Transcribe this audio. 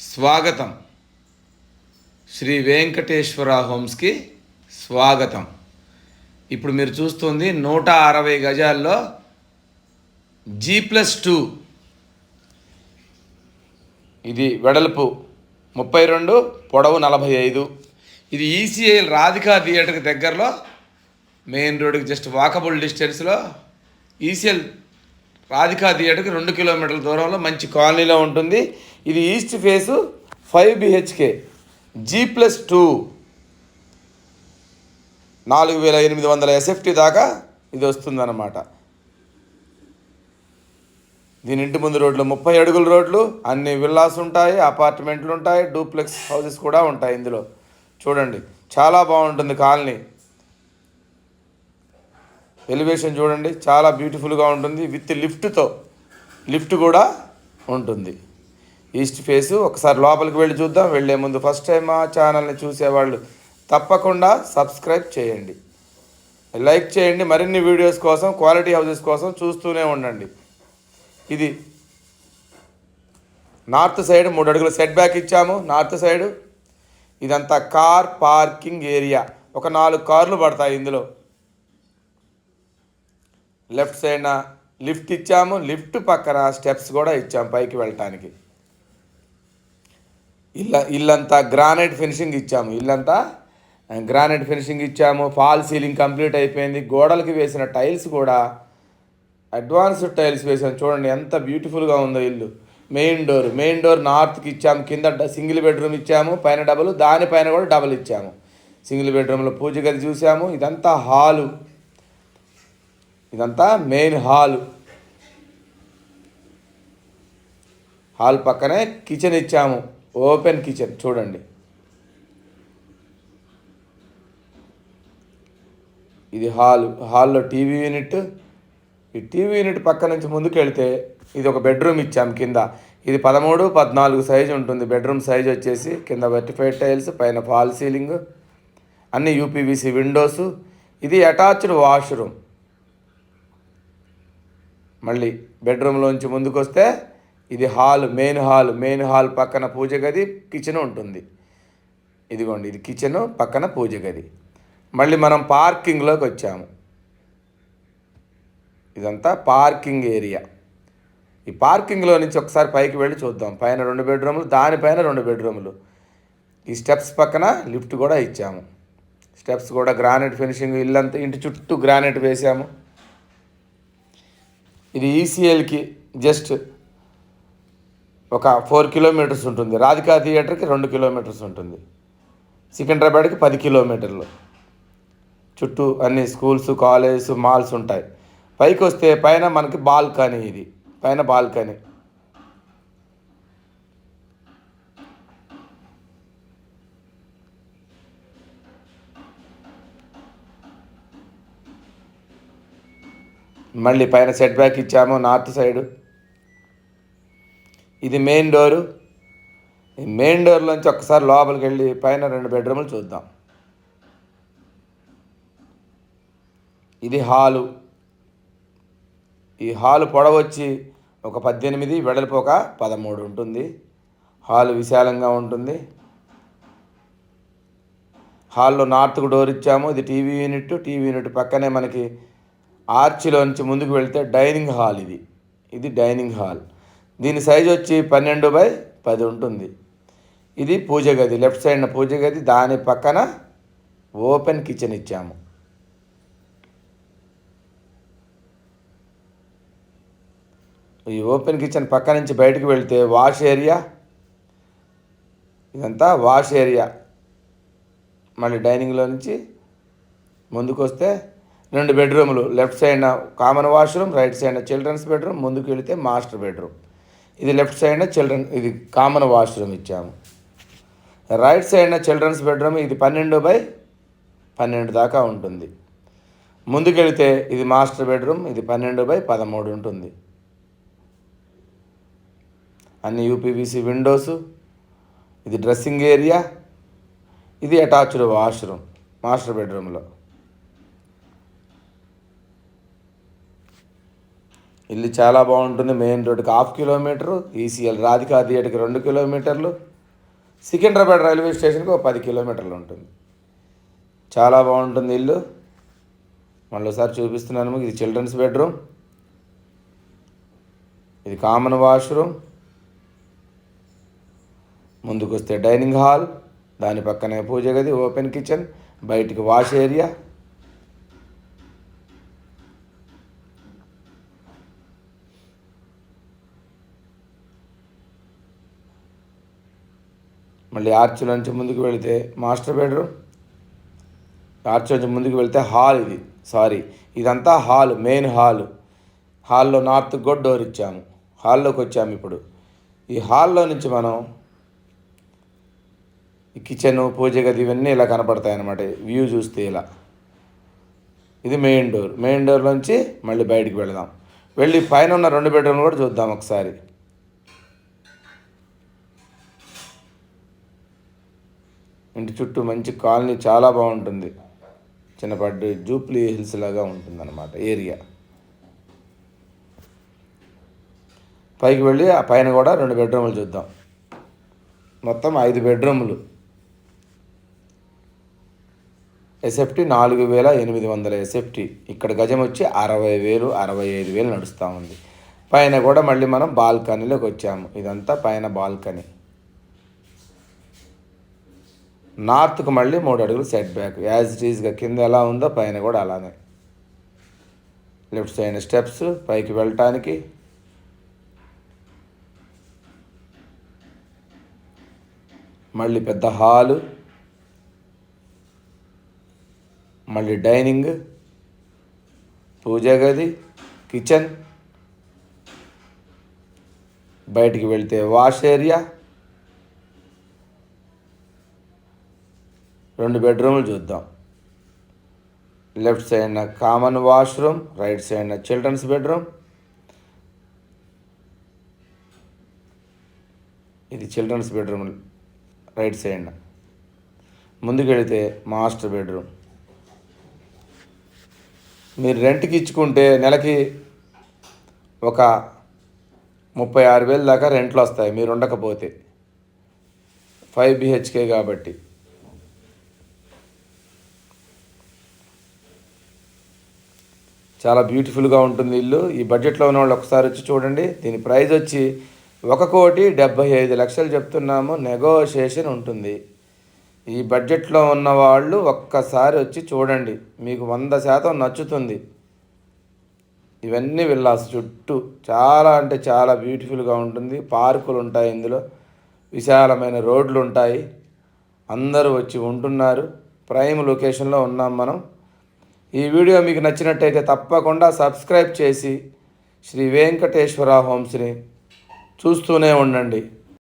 స్వాగతం. శ్రీ వెంకటేశ్వర హోమ్స్కి స్వాగతం. ఇప్పుడు మీరు చూస్తుంది 160 గజాల్లో G+2. ఇది వెడల్పు 32, పొడవు 45. ఇది ఈసీఐఎల్ రాధికా థియేటర్కి దగ్గరలో, మెయిన్ రోడ్కి జస్ట్ వాకబుల్ డిస్టెన్స్లో ఈసీఎల్ రాధికా థియేటర్కి 2 కిలోమీటర్ల దూరంలో మంచి కాలనీలో ఉంటుంది. ఇది east face 5 BHK G+2 4800 SFT దాకా ఇది వస్తుందన్నమాట. దీని ఇంటి ముందు రోడ్లు 30 అడుగుల రోడ్లు, అన్ని విల్లాస్ ఉంటాయి, అపార్ట్మెంట్లు ఉంటాయి, డూప్లెక్స్ హౌసెస్ కూడా ఉంటాయి. ఇందులో చూడండి, చాలా బాగుంటుంది కాలనీ. ఎలివేషన్ చూడండి, చాలా బ్యూటిఫుల్గా ఉంటుంది. విత్ లిఫ్ట్ కూడా ఉంటుంది. East face. ఒకసారి లోపలికి వెళ్ళి చూద్దాం. వెళ్ళే ముందు ఫస్ట్ టైం మా ఛానల్ని చూసేవాళ్ళు తప్పకుండా సబ్స్క్రైబ్ చేయండి, లైక్ చేయండి. మరిన్ని వీడియోస్ కోసం, క్వాలిటీ హౌసెస్ కోసం చూస్తూనే ఉండండి. ఇది నార్త్ సైడ్ 3 అడుగుల సెట్ బ్యాక్ ఇచ్చాము. నార్త్ సైడు ఇదంతా కార్ పార్కింగ్ ఏరియా. ఒక 4 కార్లు పడతాయి ఇందులో. లెఫ్ట్ సైడ్న లిఫ్ట్ ఇచ్చాము. లిఫ్ట్ పక్కన స్టెప్స్ కూడా ఇచ్చాము పైకి వెళ్ళటానికి. ఇల్లంతా గ్రానైట్ ఫినిషింగ్ ఇచ్చాము. ఫాల్ సీలింగ్ కంప్లీట్ అయిపోయింది. గోడలకి వేసిన టైల్స్ కూడా అడ్వాన్స్డ్ టైల్స్ వేసాము. చూడండి ఎంత బ్యూటిఫుల్గా ఉందో ఇల్లు. మెయిన్ డోర్ నార్త్కి ఇచ్చాము. కింద సింగిల్ బెడ్రూమ్ ఇచ్చాము, పైన డబుల్, దానిపైన కూడా డబుల్ ఇచ్చాము. సింగిల్ బెడ్రూమ్లో పూజ గది చూసాము. ఇదంతా హాలు, ఇదంతా మెయిన్ హాల్ పక్కనే కిచెన్ ఇచ్చాము. ఓపెన్ కిచెన్ చూడండి. ఇది హాల్లో టీవీ యూనిట్. ఈ టీవీ యూనిట్ పక్క నుంచి ముందుకు వెళ్తే ఇది ఒక బెడ్రూమ్ ఇచ్చాము కింద. ఇది 13, 14 సైజు ఉంటుంది. బెడ్రూమ్ సైజు వచ్చేసి కింద వెర్టిఫైడ్ టైల్స్, పైన ఫాల్ సీలింగ్, అన్ని యూపీవీసీ విండోసు. ఇది అటాచ్డ్ వాష్రూమ్. మళ్ళీ బెడ్రూమ్లోంచి ముందుకు వస్తే ఇది మెయిన్ హాల్ పక్కన పూజ గది, కిచెన్ ఉంటుంది. ఇదిగోండి, ఇది కిచెన్ పక్కన పూజ గది. మళ్ళీ మనం పార్కింగ్లోకి వచ్చాము. ఇదంతా పార్కింగ్ ఏరియా. ఈ పార్కింగ్లో నుంచి ఒకసారి పైకి వెళ్ళి చూద్దాం. పైన 2 బెడ్రూములు, దానిపైన 2 బెడ్రూములు. ఈ స్టెప్స్ పక్కన లిఫ్ట్ కూడా ఇచ్చాము. స్టెప్స్ కూడా గ్రానైట్ ఫినిషింగ్. ఇల్లంతా ఇంటి చుట్టూ గ్రానైట్ వేసాము. ఇది ఈసీఎల్కి జస్ట్ ఒక 4 కిలోమీటర్స్ ఉంటుంది. రాధికా థియేటర్కి 2 కిలోమీటర్స్ ఉంటుంది. సికింద్రాబాద్కి 10 కిలోమీటర్లు. చుట్టూ అన్ని స్కూల్స్, కాలేజెస్, మాల్స్ ఉంటాయి. పైకి వస్తే పైన మనకి బాల్కనీ. ఇది పైన బాల్కనీ. మళ్ళీ పైన సెట్ బ్యాక్ ఇచ్చాము నార్త్ సైడు. ఇది మెయిన్ డోరు. ఈ మెయిన్ డోర్లోంచి ఒక్కసారి లోపలికి వెళ్ళి పైన 2 బెడ్రూములు చూద్దాం. ఇది హాలు. ఈ హాలు పొడవు వచ్చి ఒక 18, వెడల్పు ఒక 13 ఉంటుంది. హాలు విశాలంగా ఉంటుంది. హాల్లో నార్త్కు డోర్ ఇచ్చాము. ఇది టీవీ యూనిట్ పక్కనే మనకి ఆర్చిలో నుంచి ముందుకు వెళ్తే డైనింగ్ హాల్. ఇది డైనింగ్ హాల్. దీని సైజు వచ్చి 12x10 ఉంటుంది. ఇది పూజ గది. లెఫ్ట్ సైడ్న పూజ గది, దాని పక్కన ఓపెన్ కిచెన్ ఇచ్చాము. ఈ ఓపెన్ కిచెన్ పక్క నుంచి బయటకు వెళ్తే వాష్ ఏరియా. ఇదంతా వాష్ ఏరియా. మళ్ళీ డైనింగ్లో నుంచి ముందుకు వస్తే 2 బెడ్రూములు. లెఫ్ట్ సైడ్న కామన్ వాష్రూమ్, రైట్ సైడ్న చిల్డ్రన్స్ బెడ్రూమ్, ముందుకు వెళితే మాస్టర్ బెడ్రూమ్. ఇది లెఫ్ట్ సైడ్న ఇది కామన్ వాష్రూమ్ ఇచ్చాము. రైట్ సైడ్న చిల్డ్రన్స్ బెడ్రూమ్. ఇది 12x12 దాకా ఉంటుంది. ముందుకు వెళితే ఇది మాస్టర్ బెడ్రూమ్. ఇది 12x13 ఉంటుంది. అన్ని యూపీవీసీ విండోసు. ఇది డ్రెస్సింగ్ ఏరియా. ఇది అటాచ్డ్ వాష్రూమ్ మాస్టర్ బెడ్రూమ్లో. ఇల్లు చాలా బాగుంటుంది. మెయిన్ రోడ్డుకి 1/2 కిలోమీటరు. ఈసీఎల్ రాధికా థియేటర్కి 2 కిలోమీటర్లు. సికింద్రాబాద్ రైల్వే స్టేషన్కి ఒక 10 కిలోమీటర్లు ఉంటుంది. చాలా బాగుంటుంది ఇల్లు. మళ్ళీసారి చూపిస్తున్నాను మీకు. ఇది చిల్డ్రన్స్ బెడ్రూమ్, ఇది కామన్ వాష్రూమ్, ముందుకు వస్తే డైనింగ్ హాల్, దాని పక్కనే పూజ గది, ఓపెన్ కిచెన్, బయటికి వాష్ ఏరియా, మళ్ళీ ఆర్చ్ నుంచి ముందుకు వెళితే మాస్టర్ బెడ్రూమ్, ఆర్చ్ నుంచి ముందుకు వెళితే హాల్. ఇదంతా హాల్, మెయిన్ హాల్. హాల్లో నార్త్ కూడా డోర్ ఇచ్చాము. హాల్లోకి వచ్చాము. ఇప్పుడు ఈ హాల్లో నుంచి మనం ఈ కిచెను, పూజ గది ఇవన్నీ ఇలా కనపడతాయి అన్నమాట. వ్యూ చూస్తే ఇలా. ఇది మెయిన్ డోర్. మెయిన్ డోర్ నుంచి మళ్ళీ బయటికి వెళదాం. వెళ్ళి పైన ఉన్న 2 బెడ్రూమ్లు కూడా చూద్దాం ఒకసారి. ఇంటి చుట్టూ మంచి కాలనీ, చాలా బాగుంటుంది. చిన్నపాటి జూప్లీ హిల్స్ లాగా ఉంటుంది అన్నమాట ఏరియా. పైకి వెళ్ళి ఆ పైన కూడా 2 బెడ్రూమ్లు చూద్దాం. మొత్తం 5 బెడ్రూమ్లు. SFT 4,800 SFT. ఇక్కడ గజం వచ్చి 60,000, 65,000 నడుస్తూ ఉంది. పైన కూడా మళ్ళీ మనం బాల్కనీలోకి వచ్చాము. ఇదంతా పైన బాల్కనీ. నార్త్కు మళ్ళీ 3 అడుగులు సెట్ బ్యాక్. యాజ్ ఇట్ ఈజ్గా కింద ఎలా ఉందో పైన కూడా అలానే. లెఫ్ట్ సైడ్ స్టెప్స్ పైకి వెళ్ళటానికి. మళ్ళీ పెద్ద హాలు, మళ్ళీ డైనింగ్, పూజ గది, కిచెన్, బయటికి వెళ్తే వాష్ ఏరియా, 2 బెడ్రూమ్లు చూద్దాం. లెఫ్ట్ సైడ్న కామన్ వాష్రూమ్, రైట్ సైడ్న చిల్డ్రన్స్ బెడ్రూమ్. ఇది చిల్డ్రన్స్ బెడ్రూమ్ రైట్ సైడ్న. ముందుకు వెళితే మాస్టర్ బెడ్రూమ్. మీరు రెంట్కి ఇచ్చుకుంటే నెలకి ఒక 36,000 దాకా రెంట్లు వస్తాయి మీరు ఉండకపోతే. 5 BHK కాబట్టి. చాలా బ్యూటిఫుల్గా ఉంటుంది ఇల్లు. ఈ బడ్జెట్లో ఉన్న వాళ్ళు ఒకసారి వచ్చి చూడండి. దీని ప్రైస్ వచ్చి 1,75,00,000 చెప్తున్నాము. నెగోషియేషన్ ఉంటుంది. ఈ బడ్జెట్లో ఉన్నవాళ్ళు ఒక్కసారి వచ్చి చూడండి, మీకు 100% నచ్చుతుంది. ఇవన్నీ విల్లాస్ చుట్టూ చాలా అంటే చాలా బ్యూటిఫుల్గా ఉంటుంది. పార్కులు ఉంటాయి ఇందులో, విశాలమైన రోడ్లు ఉంటాయి. అందరూ వచ్చి ఉంటున్నారు. ప్రైమ్ లొకేషన్లో ఉన్నాం మనం. ఈ వీడియో మీకు నచ్చినట్టయితే తప్పకుండా సబ్స్క్రైబ్ చేసి శ్రీ వెంకటేశ్వర హోమ్స్ని చూస్తూనే ఉండండి.